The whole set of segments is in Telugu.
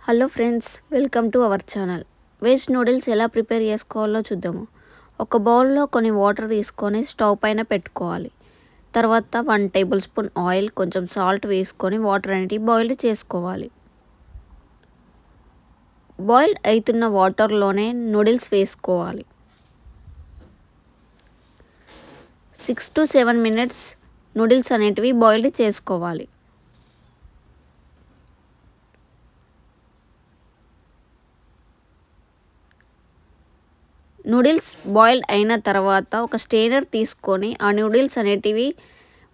Hello friends, welcome to our channel. Veg noodles ఎలా ప్రిపేర్ చేసుకోవాలో చూద్దాము. ఒక బౌల్లో కొన్ని వాటర్ తీసుకొని స్టవ్ పైన పెట్టుకోవాలి. తర్వాత 1 టేబుల్ స్పూన్ ఆయిల్, కొంచెం సాల్ట్ వేసుకొని వాటర్ అనేటివి బాయిల్ చేసుకోవాలి. బాయిల్ అవుతున్న వాటర్లోనే నూడిల్స్ వేసుకోవాలి. 6 to 7 minutes నూడిల్స్ అనేటివి బాయిల్ చేసుకోవాలి. నూడిల్స్ బాయిల్ అయిన తర్వాత ఒక స్ట్రెయినర్ తీసుకొని ఆ నూడిల్స్ అనేటివి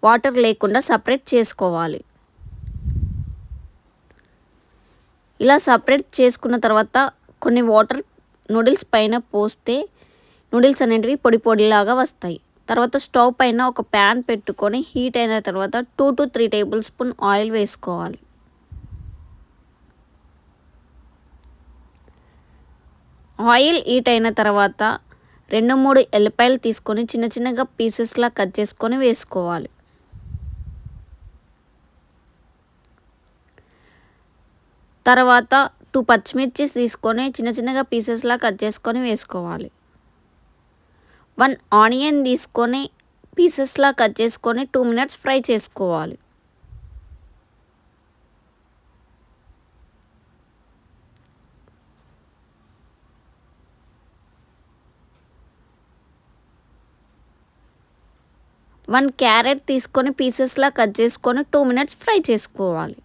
వాటర్ లేకుండా సపరేట్ చేసుకోవాలి. ఇలా సపరేట్ చేసుకున్న తర్వాత కొన్ని వాటర్ నూడిల్స్ పైన పోస్తే నూడిల్స్ అనేటివి పొడి పొడిలాగా వస్తాయి. తర్వాత స్టవ్ పైన ఒక ప్యాన్ పెట్టుకొని హీట్ అయిన తర్వాత 2 to 3 టేబుల్ స్పూన్ ఆయిల్ వేసుకోవాలి. ఆయిల్ హీట్ అయిన తర్వాత 2-3 ఎల్లిపాయలు తీసుకొని చిన్న చిన్నగా పీసెస్లా కట్ చేసుకొని వేసుకోవాలి. తర్వాత 2 పచ్చిమిర్చి తీసుకొని చిన్న చిన్నగా పీసెస్లా కట్ చేసుకొని వేసుకోవాలి. 1 ఆనియన్ తీసుకొని పీసెస్లా కట్ చేసుకొని 2 minutes ఫ్రై చేసుకోవాలి. వన్ క్యారెట్ తీసుకొని పీసెస్లా కట్ చేసుకొని 2 minutes ఫ్రై చేసుకోవాలి.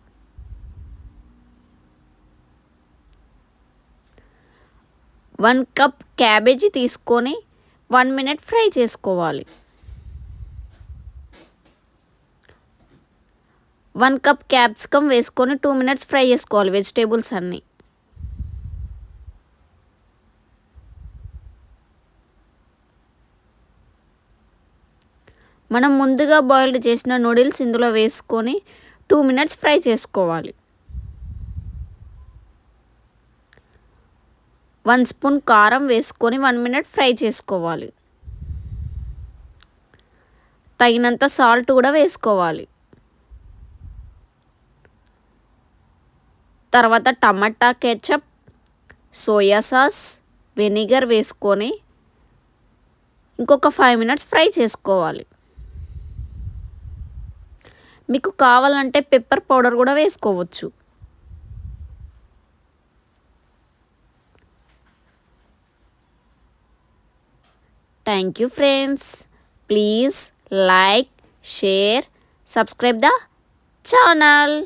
వన్ కప్ క్యాబేజీ తీసుకొని 1 minute ఫ్రై చేసుకోవాలి. 1 కప్ క్యాప్సికమ్ వేసుకొని 2 minutes ఫ్రై చేసుకోవాలి వెజిటేబుల్స్ అన్నీ. మనం ముందుగా బాయిల్డ్ చేసిన నూడిల్స్ ఇందులో వేసుకొని 2 minutes ఫ్రై చేసుకోవాలి. 1 స్పూన్ కారం వేసుకొని 1 minute ఫ్రై చేసుకోవాలి. తగినంత సాల్ట్ కూడా వేసుకోవాలి. తర్వాత టమాటా కెచప్, సోయా సాస్, వెనిగర్ వేసుకొని ఇంకొక 5 minutes ఫ్రై చేసుకోవాలి. మీకు కావాలంటే పెప్పర్ పౌడర్ కూడా వేసుకోవచ్చు. Thank you friends. Please like, share, subscribe the channel.